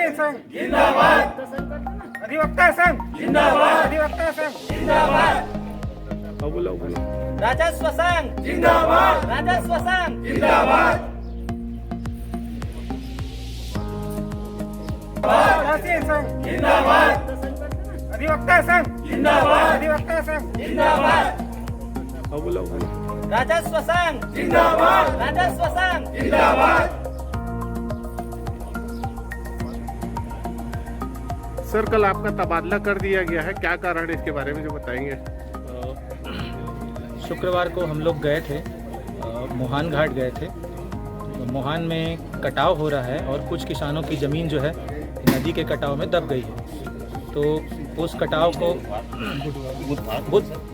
वकील संघ जिंदाबाद, अधिवक्ता संघ जिंदाबाद, अधिवक्ता संघ जिंदाबाद, बोला राजस्व संघ जिंदाबाद, राजस्व संघ जिंदाबाद, वकील संघ जिंदाबाद, अधिवक्ता संघ जिंदाबाद, अधिवक्ता संघ जिंदाबाद, बोला राजस्व संघ जिंदाबाद, राजस्व संघ जिंदाबाद। सर, कल आपका तबादला कर दिया गया है, क्या कारण है इसके बारे में जो बताएंगे? शुक्रवार को हम लोग गए थे, मोहान घाट गए थे। मोहान में कटाव हो रहा है और कुछ किसानों की ज़मीन जो है नदी के कटाव में दब गई है। तो उस कटाव को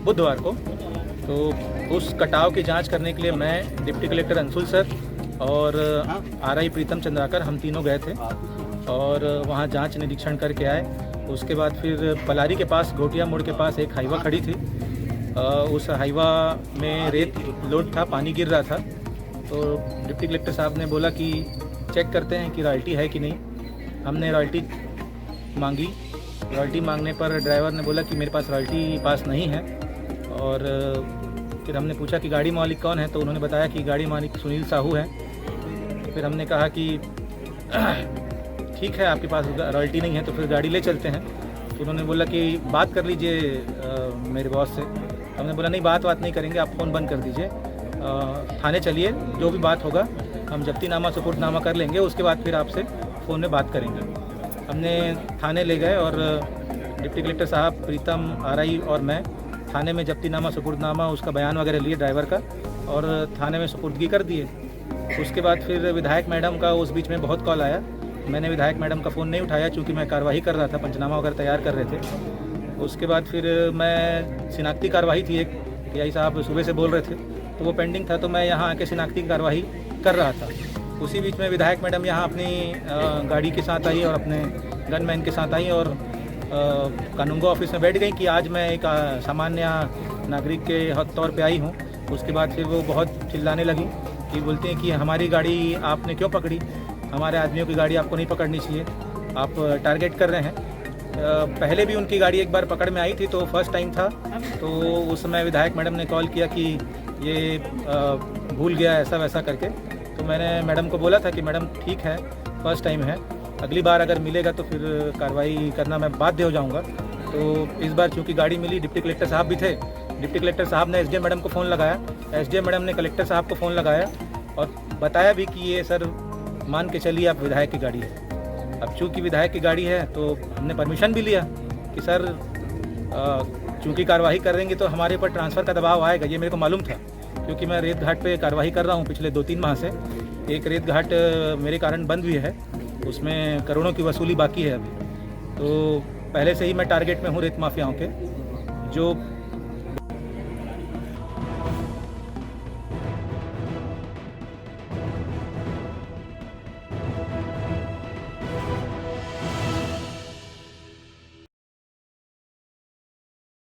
बुधवार को तो उस कटाव की जांच करने के लिए मैं डिप्टी कलेक्टर अंशुल सर और आरआई प्रीतम चंद्राकर हम तीनों गए थे और वहाँ जांच निरीक्षण करके आए। उसके बाद फिर पलारी के पास घोटिया मोड़ के पास एक हाईवा खड़ी थी। उस हाईवा में रेत लोड था, पानी गिर रहा था। तो डिप्टी कलेक्टर साहब ने बोला कि चेक करते हैं कि रॉयल्टी है कि नहीं। हमने रॉयल्टी मांगी। रॉयल्टी मांगने पर ड्राइवर ने बोला कि मेरे पास रॉयल्टी पास नहीं है। और फिर हमने पूछा कि गाड़ी मालिक कौन है, तो उन्होंने बताया कि गाड़ी मालिक सुनील साहू है। फिर हमने कहा कि ठीक है, आपके पास रॉयल्टी नहीं है तो फिर गाड़ी ले चलते हैं। तो उन्होंने बोला कि बात कर लीजिए मेरे बॉस से। हमने बोला नहीं, बात नहीं करेंगे, आप फ़ोन बंद कर दीजिए, थाने चलिए, जो भी बात होगा हम जब्तीनामा सुपुर्दनामा कर लेंगे, उसके बाद फिर आपसे फ़ोन में बात करेंगे। हमने थाने ले गए और डिप्टी कलेक्टर साहब, प्रीतम, आरआई और मैं थाने में जब्तीनामा सुपुर्दनामा, उसका बयान वगैरह लिए ड्राइवर का और थाने में सुपुर्दगी कर दिए। उसके बाद फिर विधायक मैडम का उस बीच में बहुत कॉल आया। मैंने विधायक मैडम का फ़ोन नहीं उठाया चूँकि मैं कार्रवाई कर रहा था, पंचनामा वगैरह तैयार कर रहे थे। उसके बाद फिर मैं शिनाख्ती कार्रवाई थी, एक पीआई साहब सुबह से बोल रहे थे, तो वो पेंडिंग था, तो मैं यहाँ आके शिनाख्ती कार्रवाई कर रहा था। उसी बीच में विधायक मैडम यहाँ अपनी गाड़ी के साथ आई और अपने गनमैन के साथ आई और कानूनगो ऑफिस में बैठ गई कि आज मैं एक सामान्य नागरिक के हक तौर पे आई हूँ। उसके बाद फिर वो बहुत चिल्लाने लगी कि बोलती हैं कि हमारी गाड़ी आपने क्यों पकड़ी, हमारे आदमियों की गाड़ी आपको नहीं पकड़नी चाहिए, आप टारगेट कर रहे हैं। पहले भी उनकी गाड़ी एक बार पकड़ में आई थी, तो फर्स्ट टाइम था, तो उस समय विधायक मैडम ने कॉल किया कि ये भूल गया ऐसा वैसा करके। तो मैंने मैडम को बोला था कि मैडम ठीक है, फर्स्ट टाइम है, अगली बार अगर मिलेगा तो फिर कार्रवाई करना मैं बाध्य हो जाऊंगा। तो इस बार चूँकि गाड़ी मिली, डिप्टी कलेक्टर साहब भी थे, डिप्टी कलेक्टर साहब ने एसडीएम मैडम को फ़ोन लगाया, एसडीएम मैडम ने कलेक्टर साहब को फ़ोन लगाया और बताया भी कि ये सर मान के चलिए आप विधायक की गाड़ी है। अब चूँकि विधायक की गाड़ी है तो हमने परमिशन भी लिया कि सर चूँकि कार्रवाई करेंगे तो हमारे ऊपर ट्रांसफ़र का दबाव आएगा। ये मेरे को मालूम था क्योंकि मैं रेत घाट पे कार्रवाई कर रहा हूँ पिछले 2-3 माह से। एक रेत घाट मेरे कारण बंद हुई है, उसमें करोड़ों की वसूली बाकी है अभी। तो पहले से ही मैं टारगेट में हूँ रेत माफियाओं के। जो